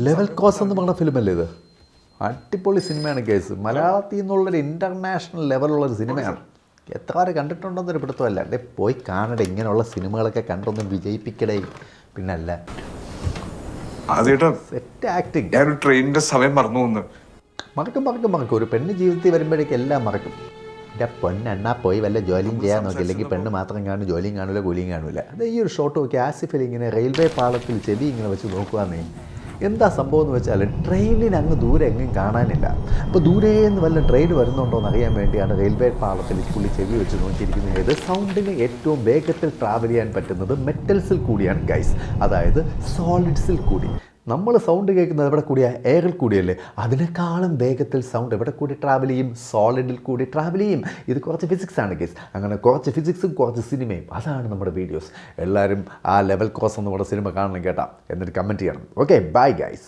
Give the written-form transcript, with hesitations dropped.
Level cos എന്ന് പറഞ്ഞ ഫിലിമല്ലേ ഇത്? അടിപൊളി സിനിമയാണ് കേസ്. മലയാളത്തിൽ നിന്നുള്ളൊരു ഇൻ്റർനാഷണൽ ലെവലുള്ളൊരു സിനിമയാണ്. എത്ര പേര് കണ്ടിട്ടുണ്ടെന്നൊരു പിടുത്തമല്ല. ഡേ പോയി കാണട്ടെ, ഇങ്ങനെയുള്ള സിനിമകളൊക്കെ കണ്ടൊന്ന് വിജയിപ്പിക്കടേ. പിന്നല്ല സെറ്റ് ആക്ടിങ്. ഞാനൊരു ട്രെയിനിൻ്റെ സമയം മറന്നു പോകുന്നു. മറക്കും. ഒരു പെണ്ണ് ജീവിതത്തിൽ വരുമ്പോഴേക്കും എല്ലാം മറക്കും. എൻ്റെ പൊന്നെണ്ണാ പോയി വല്ല ജോലിയും ചെയ്യാൻ നോക്കിയില്ലെങ്കിൽ പെണ്ണ് മാത്രം കാണും, ജോലിയും കാണില്ല, കൂലിയും കാണില്ല. അത് ഈ ഒരു ഷോട്ട് നോക്കി ആസിഫിൽ ഇങ്ങനെ റെയിൽവേ പാളത്തിൽ ചെവി ഇങ്ങനെ വെച്ച് നോക്കുവാന്നേ, എന്താ സംഭവം എന്ന് വെച്ചാൽ ട്രെയിനിന് അങ്ങ് ദൂരെ എങ്ങും കാണാനില്ല. അപ്പോൾ ദൂരേന്ന് വല്ല ട്രെയിൻ വരുന്നുണ്ടോ എന്ന് അറിയാൻ വേണ്ടിയാണ് റെയിൽവേ പാളത്തിൽ പുള്ളി ചെവി വെച്ച് നോക്കിയിരിക്കുന്നത്. ഏത് സൗണ്ടിന് ഏറ്റവും വേഗത്തിൽ ട്രാവൽ ചെയ്യാൻ പറ്റുന്നത് മെറ്റൽസിൽ കൂടിയാണ് ഗൈസ്, അതായത് സോളിഡ്സിൽ കൂടി. നമ്മൾ സൗണ്ട് കേൾക്കുന്നത് എവിടെ കൂടിയാ? എയറിൽ കൂടിയല്ലേ. അതിനേക്കാളും വേഗത്തിൽ സൗണ്ട് എവിടെ കൂടി ട്രാവൽ ചെയ്യും? സോളിഡിൽ കൂടി ട്രാവൽ ചെയ്യും. ഇത് കുറച്ച് ഫിസിക്സാണ് കേസ്. അങ്ങനെ കുറച്ച് ഫിസിക്സും കുറച്ച് സിനിമയും, അതാണ് നമ്മുടെ വീഡിയോസ്. എല്ലാവരും ആ ലെവൽ കോസ് എന്ന് നമ്മുടെ സിനിമ കാണണം കേട്ടാ. എന്നിട്ട് കമൻറ്റ് ചെയ്യണം. Okay, bye guys.